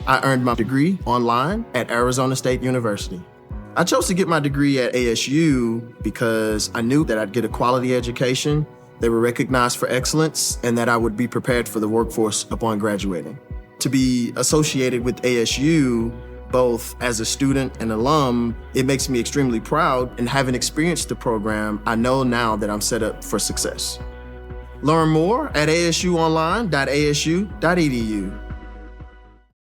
I earned my degree online at Arizona State University. I chose to get my degree at ASU because I knew that I'd get a quality education, they were recognized for excellence, and that I would be prepared for the workforce upon graduating. To be associated with ASU, both as a student and alum, it makes me extremely proud, and having experienced the program, I know now that I'm set up for success. Learn more at asuonline.asu.edu.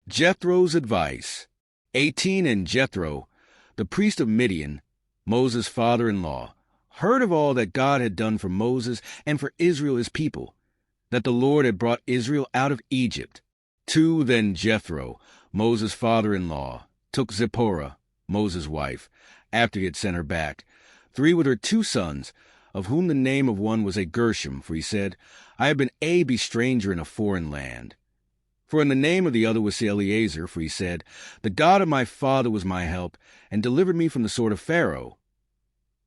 Jethro's advice. 18 and Jethro, the priest of Midian, Moses' father-in-law, heard of all that God had done for Moses and for Israel his people, that the Lord had brought Israel out of Egypt. 2 Then Jethro, Moses' father-in-law, took Zipporah, Moses' wife, after he had sent her back, 3 with her 2 sons, of whom the name of one was a Gershom, for he said, I have been a stranger in a foreign land. For in the name of the other was Eleazar, for he said, the God of my father was my help, and delivered me from the sword of Pharaoh.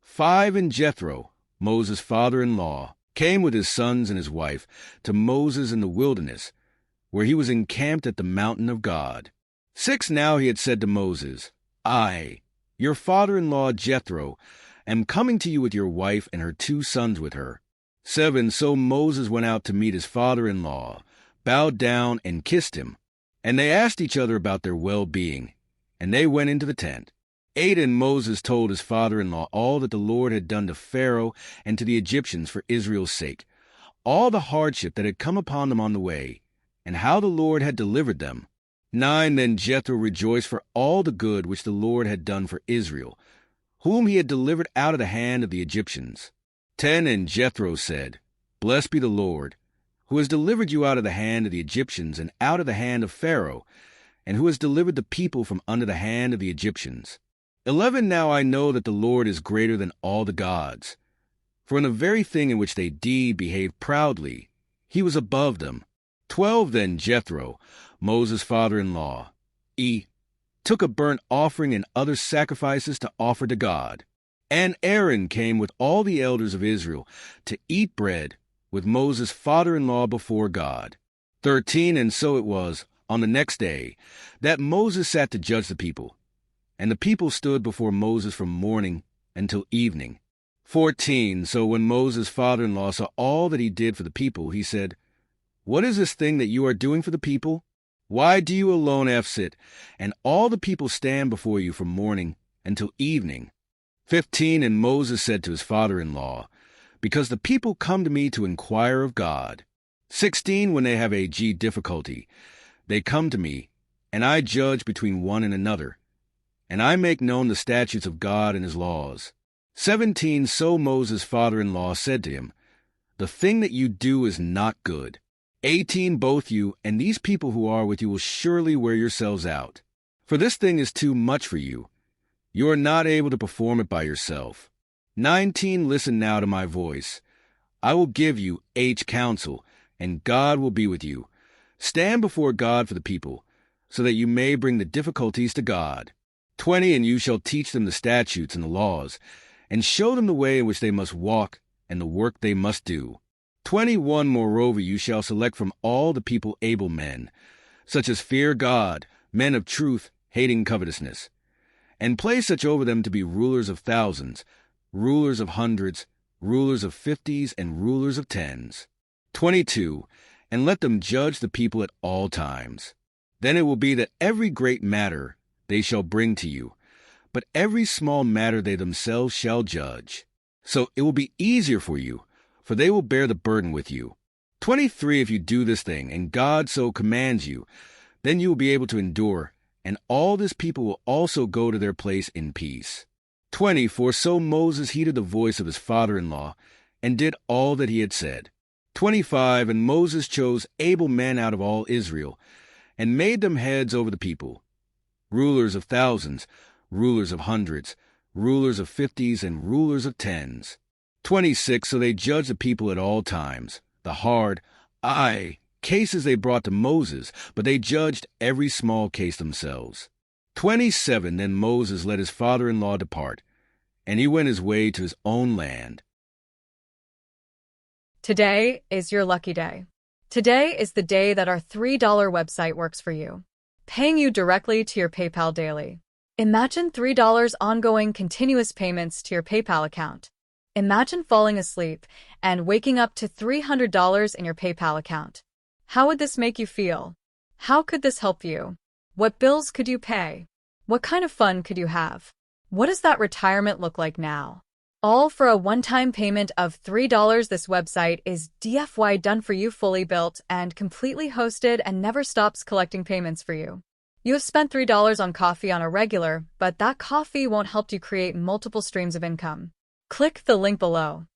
5 And Jethro, Moses' father-in-law, came with his sons and his wife to Moses in the wilderness, where he was encamped at the mountain of God. 6 Now he had said to Moses, I, your father-in-law Jethro, am coming to you with your wife and her 2 sons with her. 7 So Moses went out to meet his father-in-law, bowed down and kissed him, and they asked each other about their well-being, and they went into the tent. 8 And Moses told his father-in-law all that the Lord had done to Pharaoh and to the Egyptians for Israel's sake, all the hardship that had come upon them on the way, and how the Lord had delivered them. 9 Then Jethro rejoiced for all the good which the Lord had done for Israel, whom he had delivered out of the hand of the Egyptians. 10 And Jethro said, Blessed be the Lord, who has delivered you out of the hand of the Egyptians and out of the hand of Pharaoh, and who has delivered the people from under the hand of the Egyptians. 11 Now I know that the Lord is greater than all the gods, for in the very thing in which they behaved proudly, he was above them. 12 Then Jethro, Moses' father-in-law, took a burnt offering and other sacrifices to offer to God. And Aaron came with all the elders of Israel to eat bread with Moses' father-in-law before God. 13 And so it was, on the next day, that Moses sat to judge the people, and the people stood before Moses from morning until evening. 14 So when Moses' father-in-law saw all that he did for the people, he said, What is this thing that you are doing for the people? Why do you alone sit, and all the people stand before you from morning until evening? 15 And Moses said to his father-in-law, Because the people come to me to inquire of God. 16 When they have a difficulty, they come to me, and I judge between one and another, and I make known the statutes of God and his laws. 17 So Moses' father-in-law said to him, The thing that you do is not good. 18 Both you and these people who are with you will surely wear yourselves out. For this thing is too much for you. You are not able to perform it by yourself. 19 Listen now to my voice. I will give you counsel, and God will be with you. Stand before God for the people, so that you may bring the difficulties to God. 20 And you shall teach them the statutes and the laws, and show them the way in which they must walk and the work they must do. 21 Moreover you shall select from all the people able men, such as fear God, men of truth, hating covetousness, and place such over them to be rulers of thousands, rulers of hundreds, rulers of 50s, and rulers of 10s. 22 And let them judge the people at all times. Then it will be that every great matter they shall bring to you, but every small matter they themselves shall judge. So it will be easier for you, for they will bear the burden with you. 23 If you do this thing, and God so commands you, then you will be able to endure, and all this people will also go to their place in peace. 24 So Moses heeded the voice of his father-in-law, and did all that he had said. 25 And Moses chose able men out of all Israel, and made them heads over the people, rulers of thousands, rulers of hundreds, rulers of 50s, and rulers of 10s. 26 So they judged the people at all times, the hard, cases they brought to Moses, but they judged every small case themselves. 27 Then Moses let his father-in-law depart, and he went his way to his own land. Today is your lucky day. Today is the day that our $3 website works for you. paying you directly to your PayPal daily. Imagine $3 ongoing continuous payments to your PayPal account. Imagine falling asleep and waking up to $300 in your PayPal account. How would this make you feel? How could this help you? What bills could you pay? What kind of fun could you have? What does that retirement look like now? All for a one-time payment of $3. This website is DFY done for you, fully built and completely hosted, and never stops collecting payments for you. You have spent $3 on coffee on a regular, but that coffee won't help you create multiple streams of income. Click the link below.